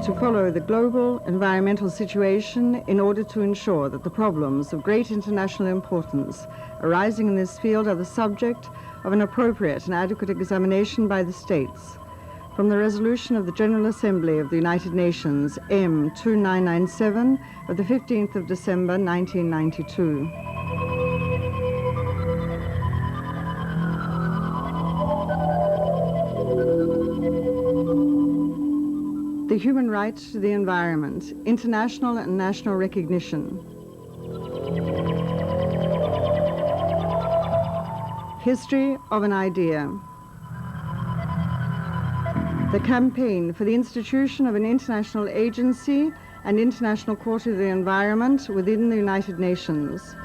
to follow the global environmental situation in order to ensure that the problems of great international importance arising in this field are the subject of an appropriate and adequate examination by the states. From the resolution of the General Assembly of the United Nations, M2997, of the 15th of December, 1992. The human right to the environment, international and national recognition. History of an idea. The campaign for the institution of an international agency and International Court of the Environment within the United Nations.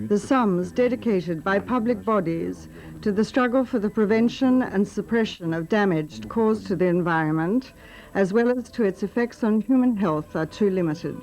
The sums dedicated by public bodies to the struggle for the prevention and suppression of damage caused to the environment, as well as to its effects on human health, are too limited.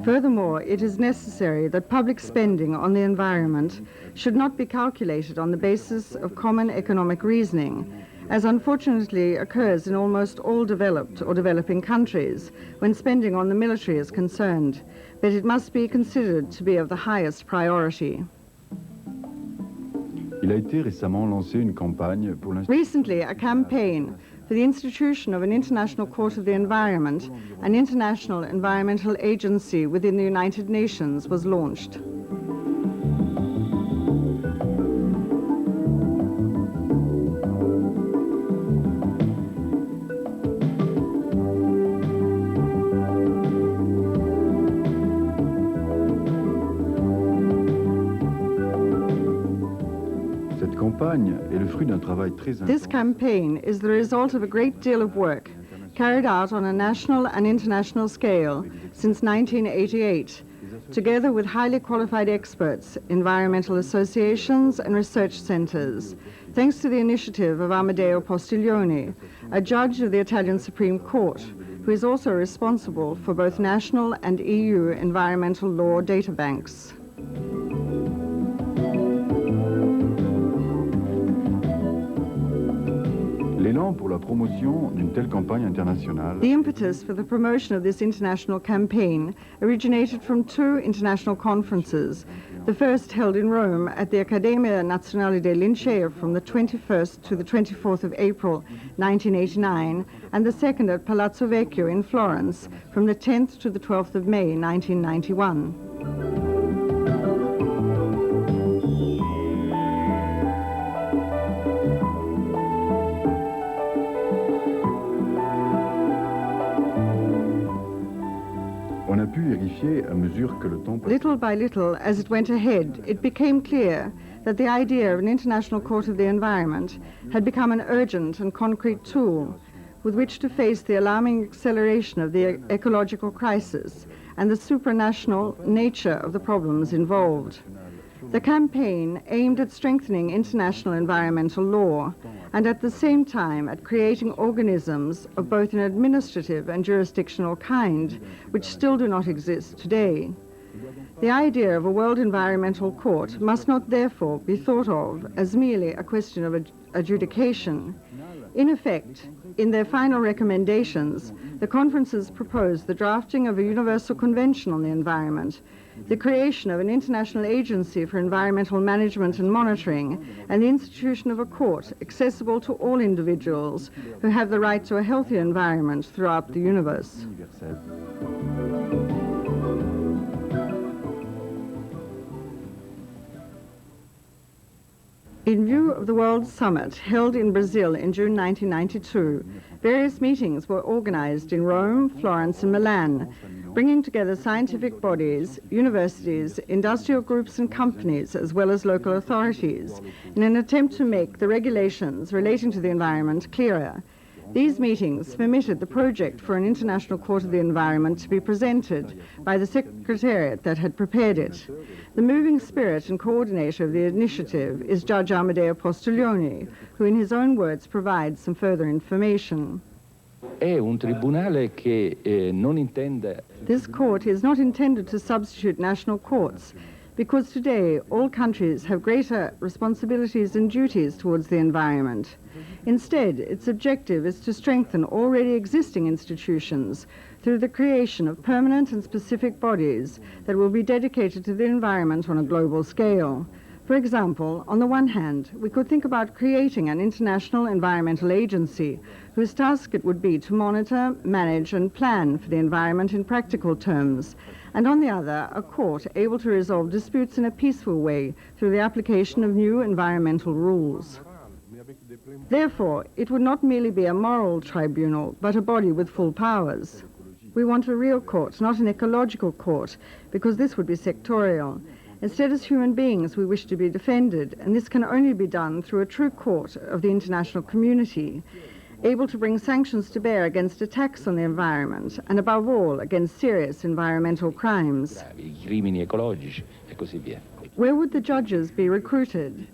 Furthermore, it is necessary that public spending on the environment should not be calculated on the basis of common economic reasoning, as unfortunately occurs in almost all developed or developing countries when spending on the military is concerned, but it must be considered to be of the highest priority. Recently, a campaign for the institution of an International Court of the Environment, an international environmental agency within the United Nations, was launched. This campaign is the result of a great deal of work carried out on a national and international scale since 1988, together with highly qualified experts, environmental associations and research centers, thanks to the initiative of Amedeo Postiglione, a judge of the Italian Supreme Court, who is also responsible for both national and EU environmental law databanks. The impetus for the promotion of this international campaign originated from two international conferences, the first held in Rome at the Accademia Nazionale dei Lincei from the 21st to the 24th of April 1989, and the second at Palazzo Vecchio in Florence from the 10th to the 12th of May 1991. Little by little, as it went ahead, it became clear that the idea of an International Court of the Environment had become an urgent and concrete tool with which to face the alarming acceleration of the ecological crisis and the supranational nature of the problems involved. The campaign aimed at strengthening international environmental law and at the same time at creating organisms of both an administrative and jurisdictional kind, which still do not exist today. The idea of a World Environmental Court must not therefore be thought of as merely a question of adjudication. In effect, in their final recommendations, the conferences proposed the drafting of a universal convention on the environment, the creation of an international agency for environmental management and monitoring, and the institution of a court accessible to all individuals who have the right to a healthy environment throughout the universe. In view of the World Summit held in Brazil in June 1992, various meetings were organized in Rome, Florence, and Milan, bringing together scientific bodies, universities, industrial groups and companies, as well as local authorities, in an attempt to make the regulations relating to the environment clearer. These meetings permitted the project for an International Court of the Environment to be presented by the Secretariat that had prepared it. The moving spirit and coordinator of the initiative is Judge Amedeo Postiglione, who in his own words provides some further information. È un tribunale che non intende... This court is not intended to substitute national courts, because today all countries have greater responsibilities and duties towards the environment. Instead, its objective is to strengthen already existing institutions through the creation of permanent and specific bodies that will be dedicated to the environment on a global scale. For example, on the one hand, we could think about creating an international environmental agency whose task it would be to monitor, manage, and plan for the environment in practical terms, and on the other, a court able to resolve disputes in a peaceful way through the application of new environmental rules. Therefore, it would not merely be a moral tribunal, but a body with full powers. We want a real court, not an ecological court, because this would be sectorial. Instead, as human beings, we wish to be defended, and this can only be done through a true court of the international community, able to bring sanctions to bear against attacks on the environment, and above all, against serious environmental crimes. Crimini ecologici e così via. Where would the judges be recruited?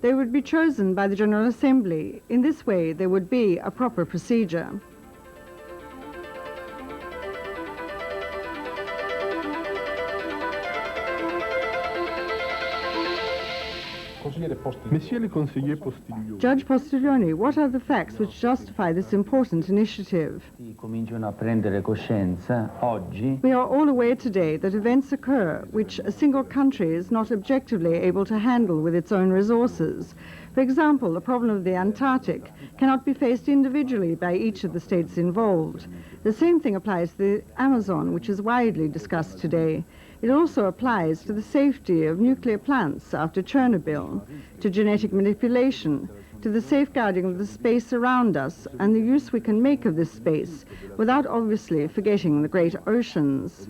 They would be chosen by the General Assembly. In this way, there would be a proper procedure. Monsieur le conseiller Postiglione. Judge Postiglione, what are the facts which justify this important initiative? Cominciano a prendere coscienza oggi. We are all aware today that events occur which a single country is not objectively able to handle with its own resources. For example, the problem of the Antarctic cannot be faced individually by each of the states involved. The same thing applies to the Amazon, which is widely discussed today. It also applies to the safety of nuclear plants after Chernobyl, to genetic manipulation, to the safeguarding of the space around us and the use we can make of this space, without obviously forgetting the great oceans.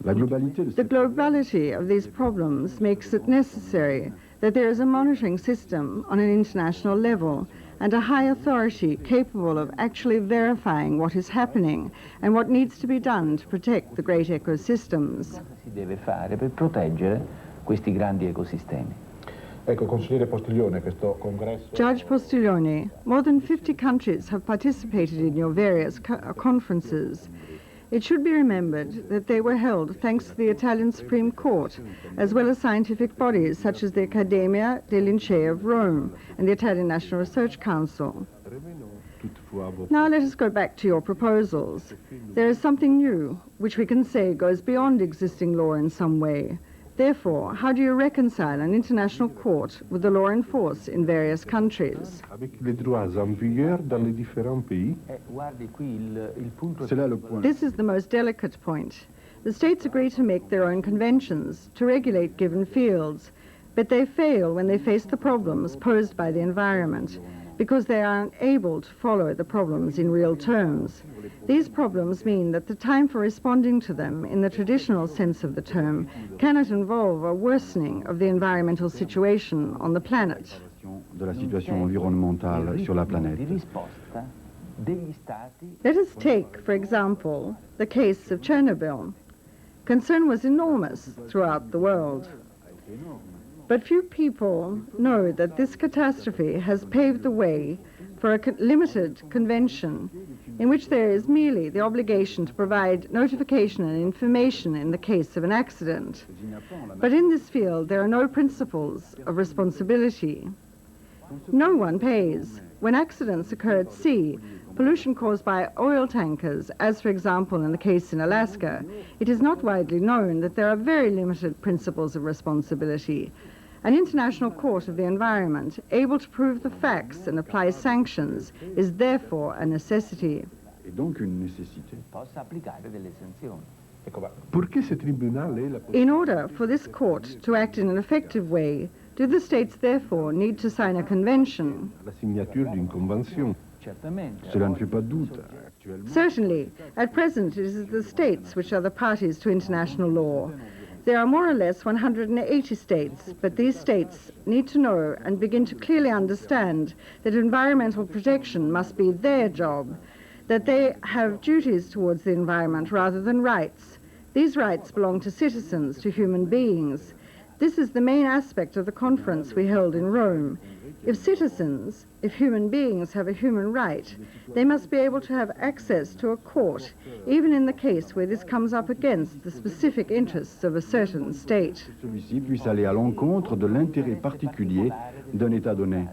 The globality of these problems makes it necessary that there is a monitoring system on an international level and a high authority capable of actually verifying what is happening and what needs to be done to protect the great ecosystems. Si deve fare per proteggere questi grandi ecosistemi. Ecco, consigliere Postiglione, questo congresso... Judge Postiglione, more than 50 countries have participated in your various conferences. It should be remembered that they were held thanks to the Italian Supreme Court, as well as scientific bodies such as the Accademia dei Lincei of Rome and the Italian National Research Council. Now let us go back to your proposals. There is something new, which we can say goes beyond existing law in some way. Therefore, how do you reconcile an international court with the law in force in various countries? This is the most delicate point. The states agree to make their own conventions, to regulate given fields, but they fail when they face the problems posed by the environment, because they are unable to follow the problems in real terms. These problems mean that the time for responding to them in the traditional sense of the term cannot involve a worsening of the environmental situation on the planet. Let us take, for example, the case of Chernobyl. Concern was enormous throughout the world. But few people know that this catastrophe has paved the way for a limited convention in which there is merely the obligation to provide notification and information in the case of an accident. But in this field, there are no principles of responsibility. No one pays. When accidents occur at sea, pollution caused by oil tankers, as for example in the case in Alaska, it is not widely known that there are very limited principles of responsibility. An international court of the environment, able to prove the facts and apply sanctions, is therefore a necessity. Et donc une nécessité. Possa applicare delle sanzioni. Perché ce tribunale è la In order for this court to act in an effective way, do the states therefore need to sign a convention? la signature d'une convention? Certamente. Cela ne fait pas de doute. Actuellement, Certainly. At present, it is the states which are the parties to international law. There are more or less 180 states, but these states need to know and begin to clearly understand that environmental protection must be their job, that they have duties towards the environment rather than rights. These rights belong to citizens, to human beings. This is the main aspect of the conference we held in Rome. If citizens, if human beings have a human right, they must be able to have access to a court, even in the case where this comes up against the specific interests of a certain state. celui-ci puisse aller à l'encontre de l'intérêt particulier d'un État donné.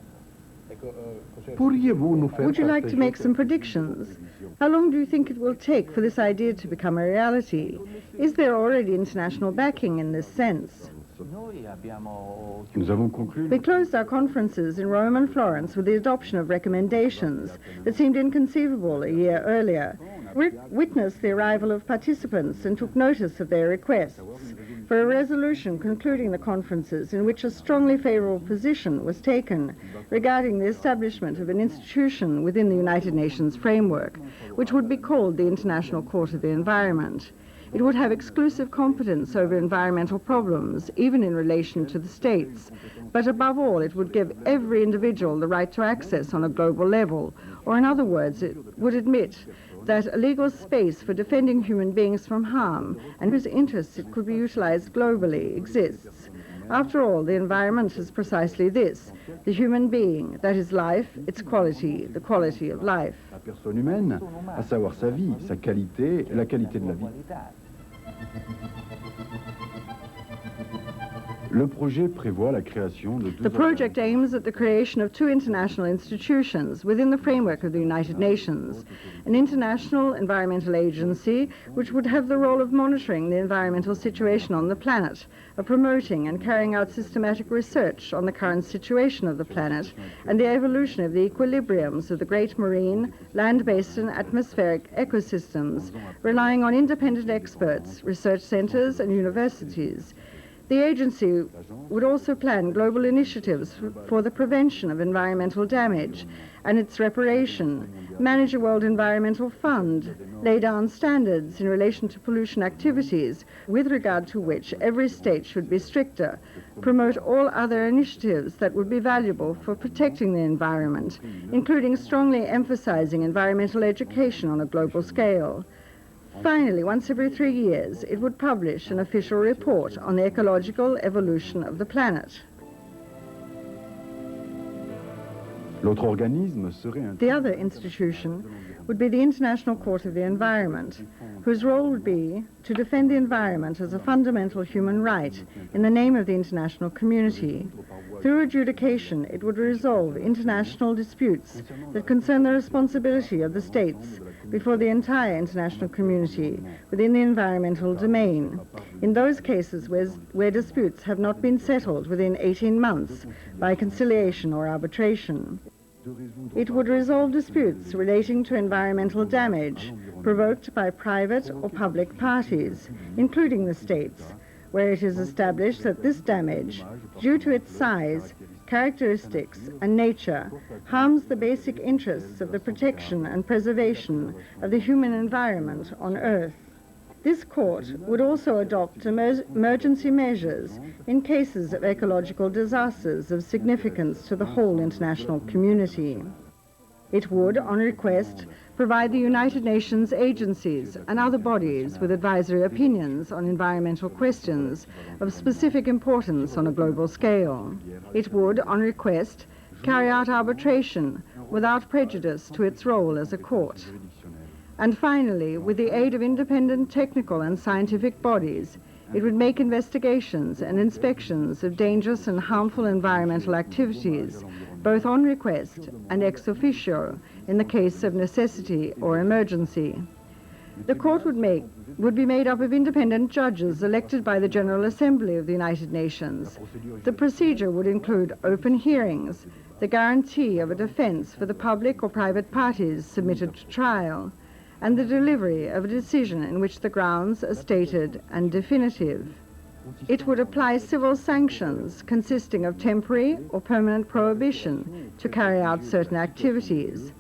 Pourriez-vous nous faire Would you like to make partager some predictions? How long do you think it will take for this idea to become a reality? Is there already international backing in this sense? Noi abbiamo Nous avons conclu We closed our conferences in Rome and Florence with the adoption of recommendations that seemed inconceivable a year earlier. We witnessed the arrival of participants and took notice of their requests for a resolution concluding the conferences in which a strongly favorable position was taken regarding the establishment of an institution within the United Nations framework, which would be called the International Court of the Environment. It would have exclusive competence over environmental problems, even in relation to the states. But above all, it would give every individual the right to access on a global level. Or in other words, it would admit that a legal space for defending human beings from harm and whose interests it could be utilized globally exists. After all, the environment is precisely this, the human being, that is life, its quality, the quality of life. la personne humaine, à savoir sa vie, sa qualité et la qualité de la vie. qualità. Le projet prévoit la création de The project aims at the creation of two international institutions within the framework of the United Nations, an international environmental agency which would have the role of monitoring the environmental situation on the planet, of promoting and carrying out systematic research on the current situation of the planet and the evolution of the equilibriums of the great marine, land-based and atmospheric ecosystems, relying on independent experts, research centers and universities. The agency would also plan global initiatives for the prevention of environmental damage and its reparation, manage a World Environmental Fund, lay down standards in relation to pollution activities, with regard to which every state should be stricter, promote all other initiatives that would be valuable for protecting the environment, including strongly emphasizing environmental education on a global scale. Finally, once every 3 years, it would publish an official report on the ecological evolution of the planet. L'autre organisme serait un The other institution would be the International Court of the Environment, whose role would be to defend the environment as a fundamental human right in the name of the international community. Through adjudication, it would resolve international disputes that concern the responsibility of the states before the entire international community within the environmental domain. In those cases where disputes have not been settled within 18 months by conciliation or arbitration. It would resolve disputes relating to environmental damage provoked by private or public parties, including the states, where it is established that this damage, due to its size, characteristics, and nature, harms the basic interests of the protection and preservation of the human environment on Earth. This court would also adopt emergency measures in cases of ecological disasters of significance to the whole international community. It would, on request, provide the United Nations agencies and other bodies with advisory opinions on environmental questions of specific importance on a global scale. It would, on request, carry out arbitration without prejudice to its role as a court. And finally, with the aid of independent technical and scientific bodies, It would make investigations and inspections of dangerous and harmful environmental activities, both on request and ex officio, in the case of necessity or emergency. The court would be made up of independent judges elected by the General Assembly of the United Nations. The procedure would include open hearings, the guarantee of a defense for the public or private parties submitted to trial, and the delivery of a decision in which the grounds are stated and definitive. It would apply civil sanctions consisting of temporary or permanent prohibition to carry out certain activities,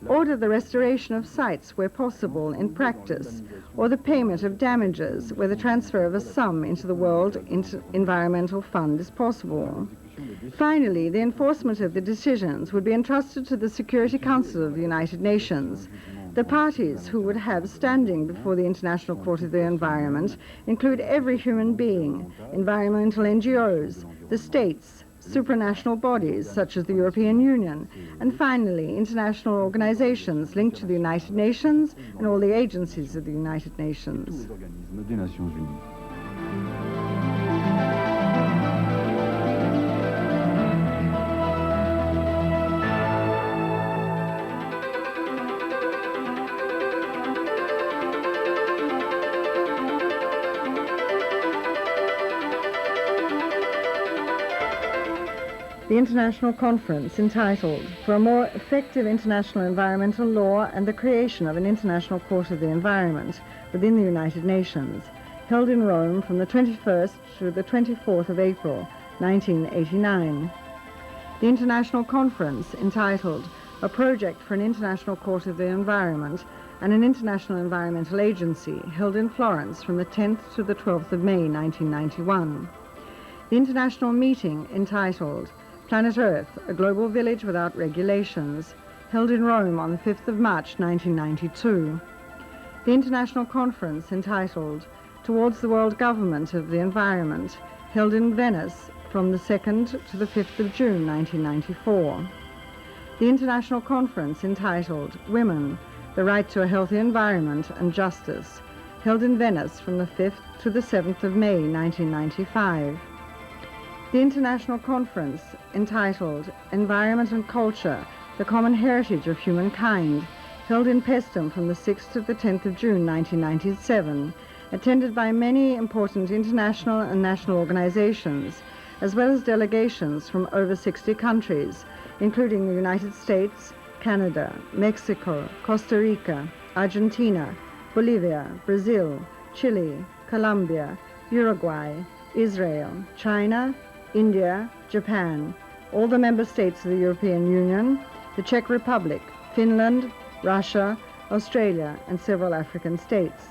order the restoration of sites where possible in practice, or the payment of damages where the transfer of a sum into the World Environmental Fund is possible. Finally, the enforcement of the decisions would be entrusted to the Security Council of the United Nations. The parties who would have standing before the International Court of the Environment include every human being, environmental NGOs, the states, supranational bodies such as the European Union, and finally, international organizations linked to the United Nations and all the agencies of the United Nations. The International Conference entitled For a More Effective International Environmental Law and the Creation of an International Court of the Environment within the United Nations, held in Rome from the 21st to the 24th of April, 1989. The International Conference entitled A Project for an International Court of the Environment and an International Environmental Agency, held in Florence from the 10th to the 12th of May, 1991. The International Meeting entitled Planet Earth, a Global Village Without Regulations, held in Rome on the 5th of March, 1992. The International Conference entitled Towards the World Government of the Environment, held in Venice from the 2nd to the 5th of June, 1994. The International Conference entitled Women, the Right to a Healthy Environment and Justice, held in Venice from the 5th to the 7th of May, 1995. The International Conference entitled Environment and Culture, the Common Heritage of Humankind, held in Paestum from the 6th to the 10th of June 1997, attended by many important international and national organizations, as well as delegations from over 60 countries, including the United States, Canada, Mexico, Costa Rica, Argentina, Bolivia, Brazil, Chile, Colombia, Uruguay, Israel, China, India, Japan, all the member states of the European Union, the Czech Republic, Finland, Russia, Australia, and several African states.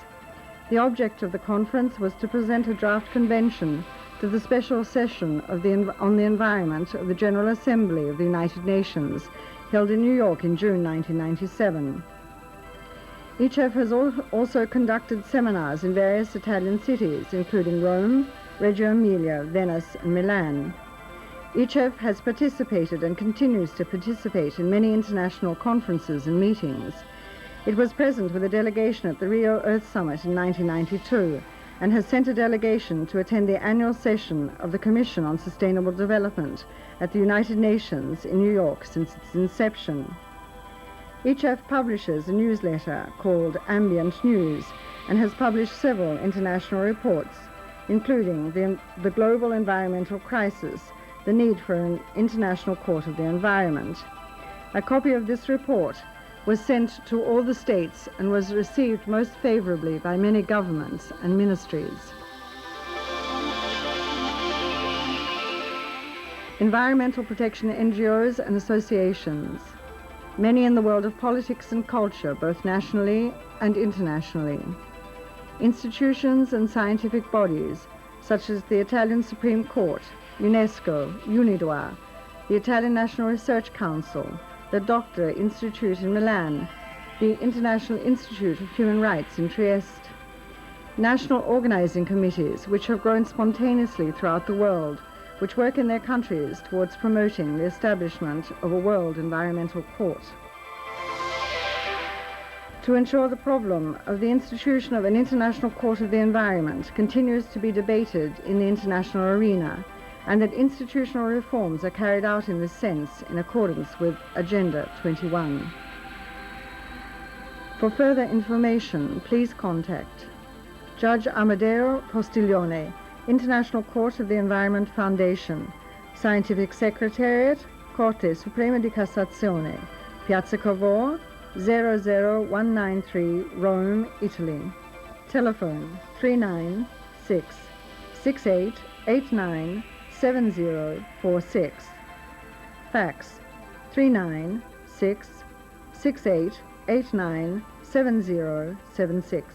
The object of the conference was to present a draft convention to the special session on the environment of the General Assembly of the United Nations, held in New York in June 1997. ICEF has also conducted seminars in various Italian cities, including Rome, Reggio Emilia, Venice, and Milan. ICEF has participated and continues to participate in many international conferences and meetings. It was present with a delegation at the Rio Earth Summit in 1992 and has sent a delegation to attend the annual session of the Commission on Sustainable Development at the United Nations in New York since its inception. ICEF publishes a newsletter called Ambient News and has published several international reports, including the global environmental crisis, the need for an international court of the environment. A copy of this report was sent to all the states and was received most favorably by many governments and ministries. Environmental protection NGOs and associations, many in the world of politics and culture, both nationally and internationally. Institutions and scientific bodies, such as the Italian Supreme Court, UNESCO, UNIDOIR, the Italian National Research Council, the Doctor Institute in Milan, the International Institute of Human Rights in Trieste. National organizing committees, which have grown spontaneously throughout the world, which work in their countries towards promoting the establishment of a World Environmental Court. to ensure the problem of the institution of an International Court of the Environment continues to be debated in the international arena, and that institutional reforms are carried out in this sense in accordance with Agenda 21. For further information, please contact Judge Amadeo Postiglione, International Court of the Environment Foundation, Scientific Secretariat, Corte Suprema di Cassazione, Piazza Cavour, 00193, Rome, Italy. Telephone 396 6889 7046. Fax 396 6889 7076.